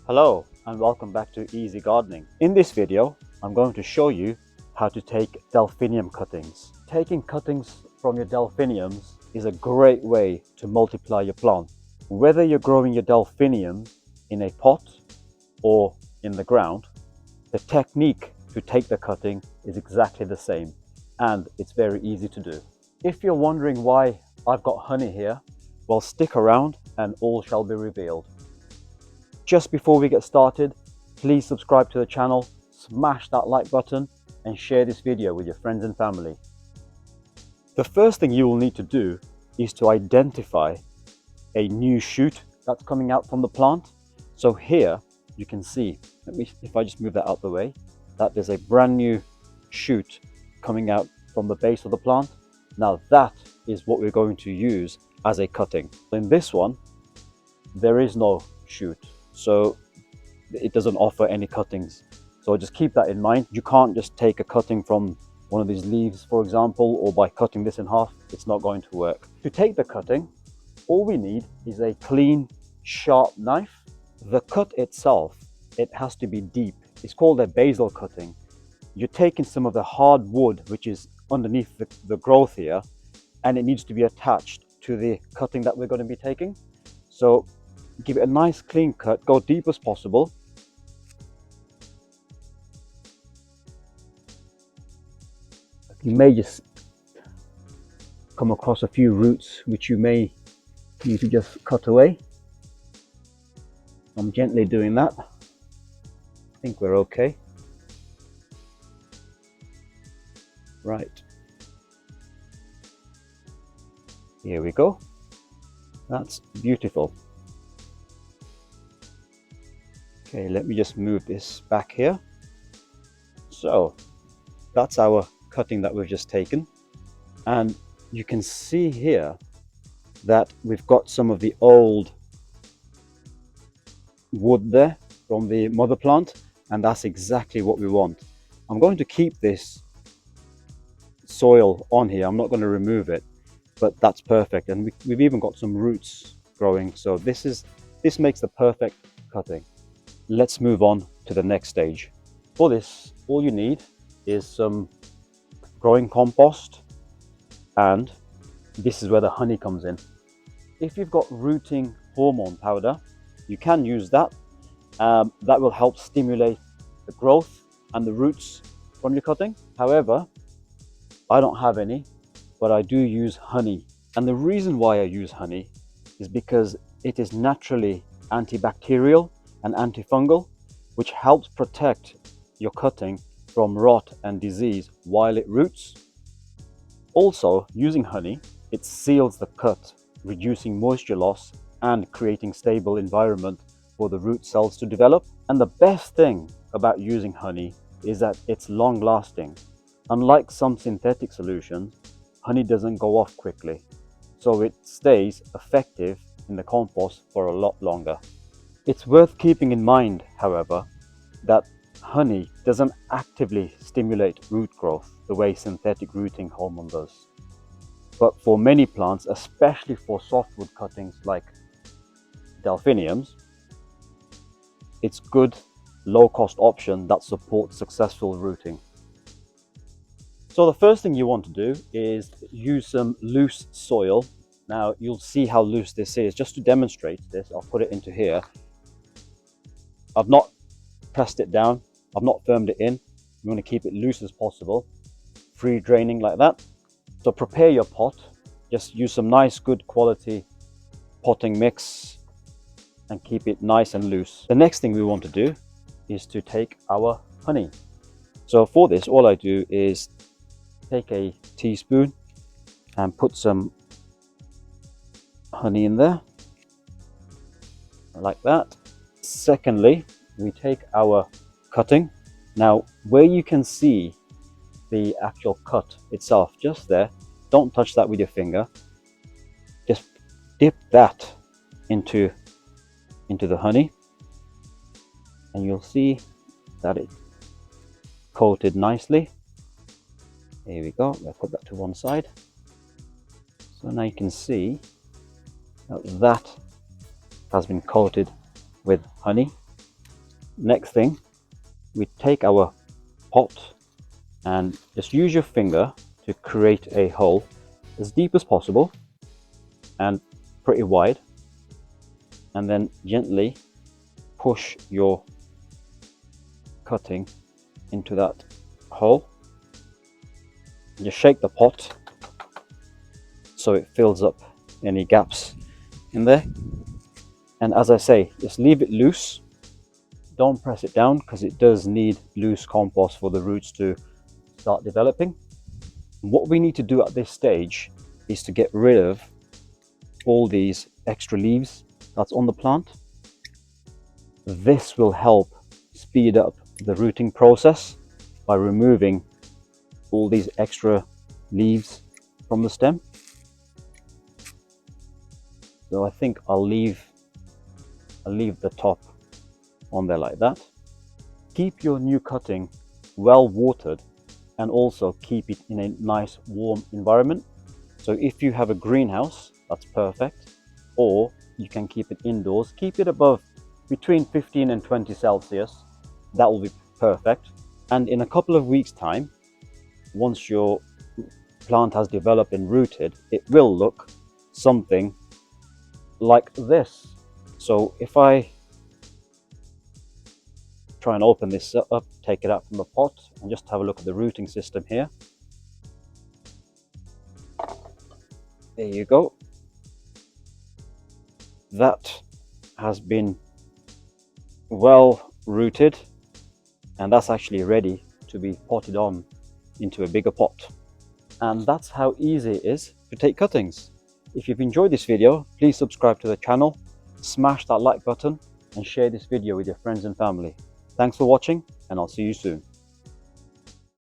Hello and welcome back to Easy Gardening. In this video, I'm going to show you how to take delphinium cuttings. Taking cuttings from your delphiniums is a great way to multiply your plant. Whether you're growing your delphinium in a pot or in the ground, the technique to take the cutting is exactly the same, and it's very easy to do. If you're wondering why I've got honey here, well, stick around and all shall be revealed. Just before we get started, please subscribe to the channel, smash that like button and share this video with your friends and family. The first thing you will need to do is to identify a new shoot that's coming out from the plant. So here you can see, if I just move that out the way, that there's a brand new shoot coming out from the base of the plant. Now that is what we're going to use as a cutting. In this one, there is no shoot, so it doesn't offer any cuttings. So just keep that in mind. You can't just take a cutting from one of these leaves, for example, or by cutting this in half, it's not going to work. To take the cutting, all we need is a clean, sharp knife. The cut itself, it has to be deep. It's called a basal cutting. You're taking some of the hard wood, which is underneath the growth here, and it needs to be attached to the cutting that we're going to be taking. So give it a nice clean cut, go deep as possible. You may just come across a few roots which you may need to just cut away. I'm gently doing that. I think we're okay. Right. Here we go. That's beautiful. Okay, let me just move this back here. So that's our cutting that we've just taken, and you can see here that we've got some of the old wood there from the mother plant, and that's exactly what we want. I'm going to keep this soil on here. I'm not going to remove it, but that's perfect, and we've even got some roots growing, so this makes the perfect cutting. Let's move on to the next stage. For this, all you need is some growing compost, and this is where the honey comes in. If you've got rooting hormone powder, you can use that. That will help stimulate the growth and the roots from your cutting. However, I don't have any, but I do use honey. And the reason why I use honey is because it is naturally antibacterial and antifungal, which helps protect your cutting from rot and disease while it roots. Also, using honey, it seals the cut, reducing moisture loss and creating stable environment for the root cells to develop. And the best thing about using honey is that it's long lasting. Unlike some synthetic solutions, honey doesn't go off quickly, so it stays effective in the compost for a lot longer. It's worth keeping in mind, however, that honey doesn't actively stimulate root growth the way synthetic rooting hormone does. But for many plants, especially for softwood cuttings like delphiniums, it's a good low-cost option that supports successful rooting. So the first thing you want to do is use some loose soil. Now you'll see how loose this is. Just to demonstrate this, I'll put it into here. I've not pressed it down, I've not firmed it in. You want to keep it loose as possible, free draining like that. So prepare your pot, just use some nice good quality potting mix and keep it nice and loose. The next thing we want to do is to take our honey. So for this, all I do is take a teaspoon and put some honey in there, like that. Secondly, we take our cutting. Now, where you can see the actual cut itself, just there, don't touch that with your finger. Just dip that into the honey, and you'll see that it's coated nicely. Here we go. I'll put that to one side. So now you can see that has been coated with honey. next thing, we take our pot and just use your finger to create a hole as deep as possible and pretty wide, and then gently push your cutting into that hole. Just shake the pot so it fills up any gaps in there, and as I say, just leave it loose. Don't press it down because it does need loose compost for the roots to start developing. What we need to do at this stage is to get rid of all these extra leaves that's on the plant. This will help speed up the rooting process by removing all these extra leaves from the stem. So I think I'll leave the top on there like that. Keep your new cutting well watered and also keep it in a nice warm environment. So if you have a greenhouse, that's perfect, or you can keep it indoors. Keep it above between 15 and 20 Celsius. That will be perfect. And in a couple of weeks time, once your plant has developed and rooted, it will look something like this. So if I try and open this up, take it out from the pot and just have a look at the rooting system here. There you go. That has been well rooted, and that's actually ready to be potted on into a bigger pot. And that's how easy it is to take cuttings. If you've enjoyed this video, please subscribe to the channel, smash that like button, and share this video with your friends and family. Thanks for watching, and I'll see you soon.